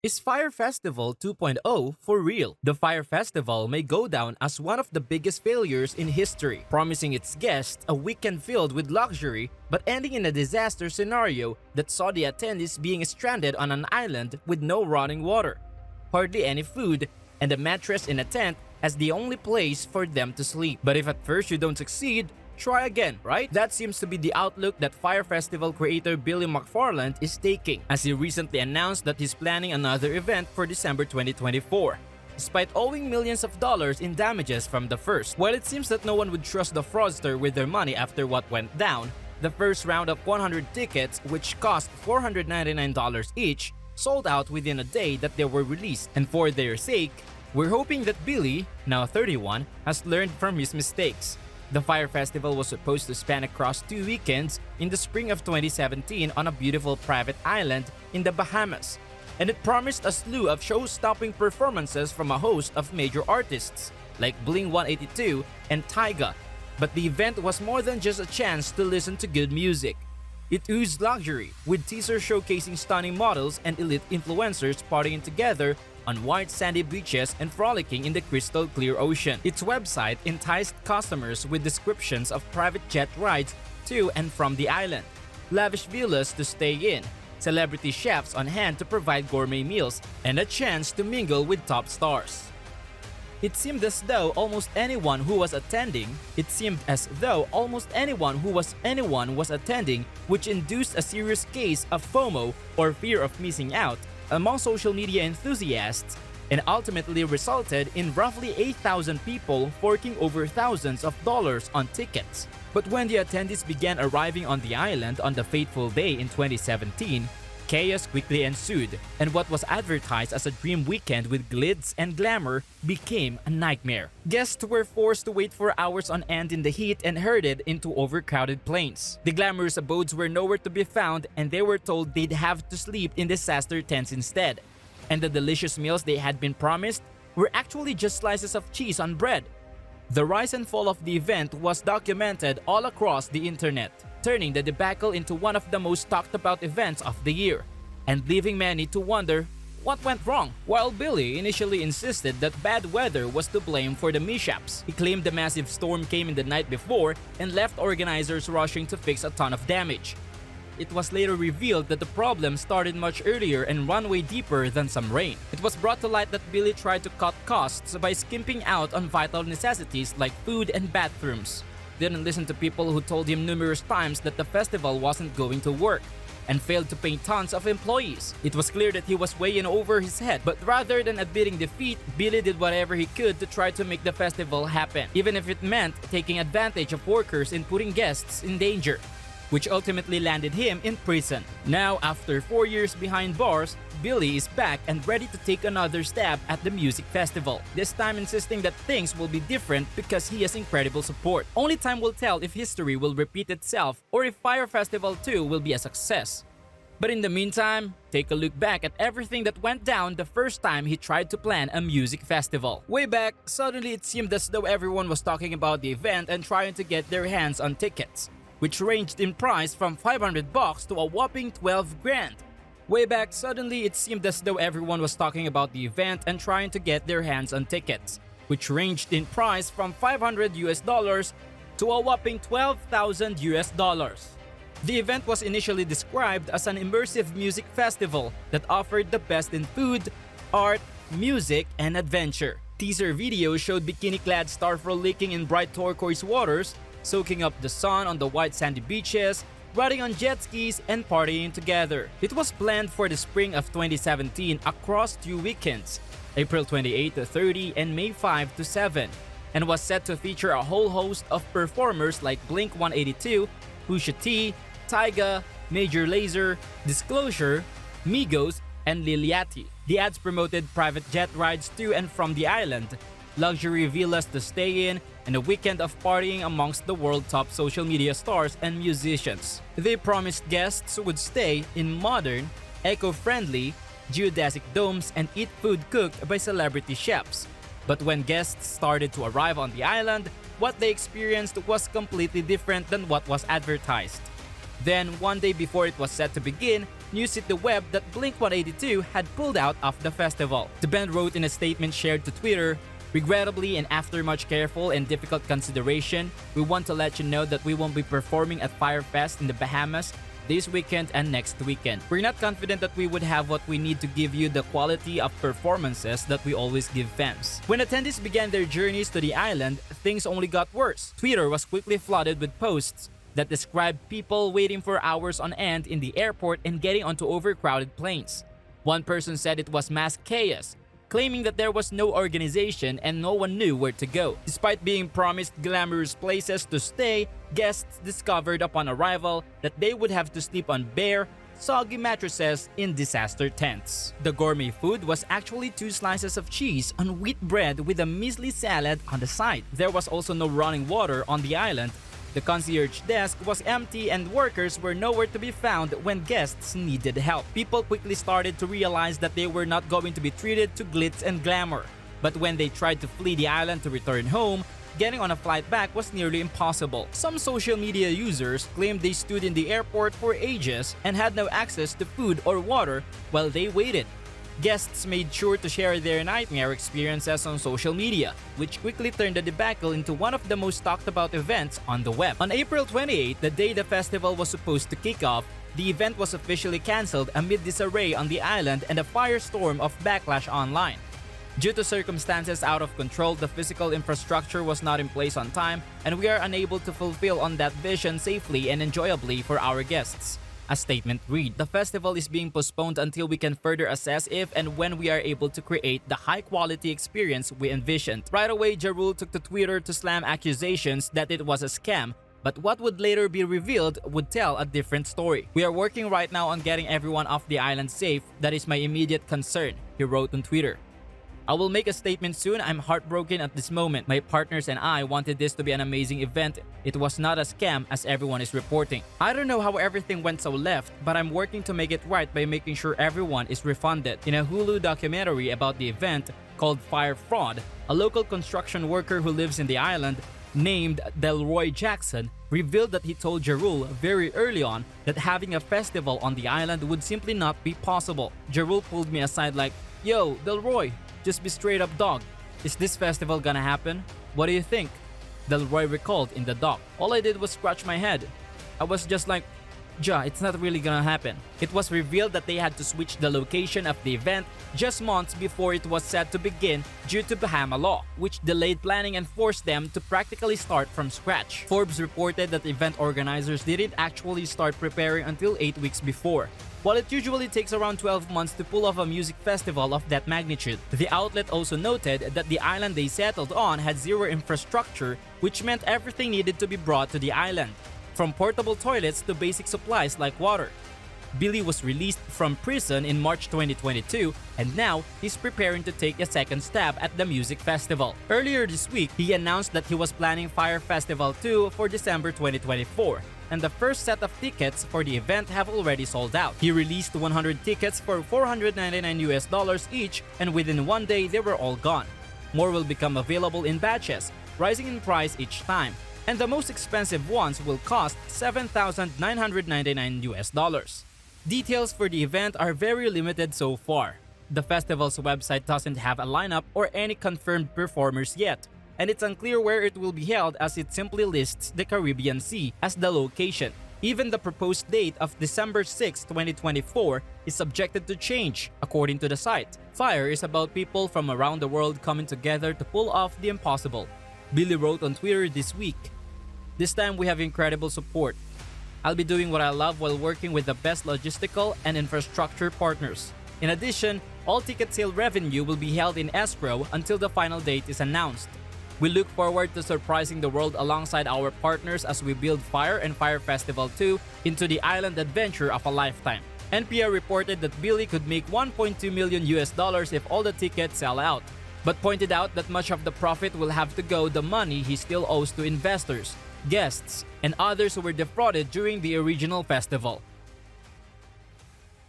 Is Fyre Festival 2.0 for real? The Fyre Festival may go down as one of the biggest failures in history, promising its guests a weekend filled with luxury but ending in a disaster scenario that saw the attendees being stranded on an island with no running water, hardly any food, and a mattress in a tent as the only place for them to sleep. But if at first you don't succeed, try again, right? That seems to be the outlook that Fyre Festival creator Billy McFarland is taking, as he recently announced that he's planning another event for December 2024, despite owing millions of dollars in damages from the first. While it seems that no one would trust the fraudster with their money after what went down, the first round of 100 tickets, which cost $499 each, sold out within a day that they were released. And for their sake, we're hoping that Billy, now 31, has learned from his mistakes. The Fyre Festival was supposed to span across 2 weekends in the spring of 2017 on a beautiful private island in the Bahamas, and it promised a slew of show-stopping performances from a host of major artists like Bling 182 and Tyga. But the event was more than just a chance to listen to good music. It oozed luxury, with teasers showcasing stunning models and elite influencers partying together on white sandy beaches and frolicking in the crystal clear ocean. Its website enticed customers with descriptions of private jet rides to and from the island, lavish villas to stay in, celebrity chefs on hand to provide gourmet meals, and a chance to mingle with top stars. It seemed as though almost anyone who was attending, was attending, which induced a serious case of FOMO, or fear of missing out, among social media enthusiasts, and ultimately resulted in roughly 8,000 people forking over thousands of dollars on tickets. But when the attendees began arriving on the island on the fateful day in 2017, chaos quickly ensued, and what was advertised as a dream weekend with glitz and glamour became a nightmare. Guests were forced to wait for hours on end in the heat and herded into overcrowded planes. The glamorous abodes were nowhere to be found, and they were told they'd have to sleep in disaster tents instead. And the delicious meals they had been promised were actually just slices of cheese on bread. The rise and fall of the event was documented all across the internet, turning the debacle into one of the most talked about events of the year, and leaving many to wonder what went wrong. While Billy initially insisted that bad weather was to blame for the mishaps, he claimed the massive storm came in the night before and left organizers rushing to fix a ton of damage. It was later revealed that the problem started much earlier and run way deeper than some rain. It was brought to light that Billy tried to cut costs by skimping out on vital necessities like food and bathrooms, didn't listen to people who told him numerous times that the festival wasn't going to work, and failed to pay tons of employees. It was clear that he was way in over his head, but rather than admitting defeat, Billy did whatever he could to try to make the festival happen, even if it meant taking advantage of workers and putting guests in danger, which ultimately landed him in prison. Now, after 4 years behind bars, Billy is back and ready to take another stab at the music festival, this time insisting that things will be different because he has incredible support. Only time will tell if history will repeat itself or if Fyre Festival 2 will be a success. But in the meantime, take a look back at everything that went down the first time he tried to plan a music festival. Way back, suddenly it seemed as though everyone was talking about the event and trying to get their hands on tickets, which ranged in price from $500 to a whopping 12 grand. Way back, suddenly it seemed as though everyone was talking about the event and trying to get their hands on tickets, which ranged in price from $500 to a whopping $12,000. The event was initially described as an immersive music festival that offered the best in food, art, music, and adventure. Teaser videos showed bikini-clad stars frolicking in bright turquoise waters, soaking up the sun on the white sandy beaches, riding on jet skis, and partying together. It was planned for the spring of 2017 across 2 weekends, April 28 to 30 and May 5 to 7, and was set to feature a whole host of performers like Blink 182, Pusha T, Tyga, Major Lazer, Disclosure, Migos, and Lil Yachty. The ads promoted private jet rides to and from the island, luxury villas to stay in, and a weekend of partying amongst the world's top social media stars and musicians. They promised guests would stay in modern, eco-friendly, geodesic domes and eat food cooked by celebrity chefs. But when guests started to arrive on the island, what they experienced was completely different than what was advertised. Then, one day before it was set to begin, news hit the web that Blink-182 had pulled out of the festival. The band wrote in a statement shared to Twitter, "Regrettably and after much careful and difficult consideration, we want to let you know that we won't be performing at Fyre Fest in the Bahamas this weekend and next weekend. We're not confident that we would have what we need to give you the quality of performances that we always give fans." When attendees began their journeys to the island, things only got worse. Twitter was quickly flooded with posts that described people waiting for hours on end in the airport and getting onto overcrowded planes. One person said it was mass chaos, claiming that there was no organization and no one knew where to go. Despite being promised glamorous places to stay, guests discovered upon arrival that they would have to sleep on bare, soggy mattresses in disaster tents. The gourmet food was actually 2 slices of cheese on wheat bread with a measly salad on the side. There was also no running water on the island. The concierge desk was empty and workers were nowhere to be found when guests needed help. People quickly started to realize that they were not going to be treated to glitz and glamour. But when they tried to flee the island to return home, getting on a flight back was nearly impossible. Some social media users claimed they stood in the airport for ages and had no access to food or water while they waited. Guests made sure to share their nightmare experiences on social media, which quickly turned the debacle into one of the most talked about events on the web. On April 28, the day the festival was supposed to kick off, the event was officially cancelled amid disarray on the island and a firestorm of backlash online. Due to circumstances out of control, the physical infrastructure was not in place on time, and we are unable to fulfill on that vision safely and enjoyably for our guests. A statement read, "The festival is being postponed until we can further assess if and when we are able to create the high-quality experience we envisioned." Right away, Ja Rule took to Twitter to slam accusations that it was a scam, but what would later be revealed would tell a different story. "We are working right now on getting everyone off the island safe. That is my immediate concern," he wrote on Twitter. "I will make a statement soon. I'm heartbroken at this moment. My partners and I wanted this to be an amazing event. It was not a scam as everyone is reporting. I don't know how everything went so left, but I'm working to make it right by making sure everyone is refunded." In a Hulu documentary about the event called Fire Fraud, a local construction worker who lives in the island named Delroy Jackson revealed that he told Ja Rule very early on that having a festival on the island would simply not be possible. Ja Rule pulled me aside like, "Yo, Delroy, just be straight up, dog. Is this festival gonna happen? What do you think?" Delroy recalled in the doc. "All I did was scratch my head. I was just like, Ja, it's not really gonna happen." It was revealed that they had to switch the location of the event just months before it was set to begin due to Bahama law, which delayed planning and forced them to practically start from scratch. Forbes reported that event organizers didn't actually start preparing until 8 weeks before. While it usually takes around 12 months to pull off a music festival of that magnitude, the outlet also noted that the island they settled on had zero infrastructure, which meant everything needed to be brought to the island, from portable toilets to basic supplies like water. Billy was released from prison in March 2022, and now he's preparing to take a second stab at the music festival. Earlier this week, he announced that he was planning Fyre Festival 2 for December 2024. And the first set of tickets for the event have already sold out. He released 100 tickets for $499 each, and within one day they were all gone. More will become available in batches, rising in price each time, and the most expensive ones will cost $7,999. Details for the event are very limited so far. The festival's website doesn't have a lineup or any confirmed performers yet, and it's unclear where it will be held as it simply lists the Caribbean Sea as the location. Even the proposed date of December 6, 2024 is subjected to change, according to the site. Fyre is about people from around the world coming together to pull off the impossible. Billy wrote on Twitter this week, "This time we have incredible support. I'll be doing what I love while working with the best logistical and infrastructure partners. In addition, all ticket sale revenue will be held in escrow until the final date is announced. We look forward to surprising the world alongside our partners as we build Fyre and Fyre Festival 2 into the island adventure of a lifetime." NPR reported that Billy could make $1.2 million if all the tickets sell out, but pointed out that much of the profit will have to go the money he still owes to investors, guests, and others who were defrauded during the original festival.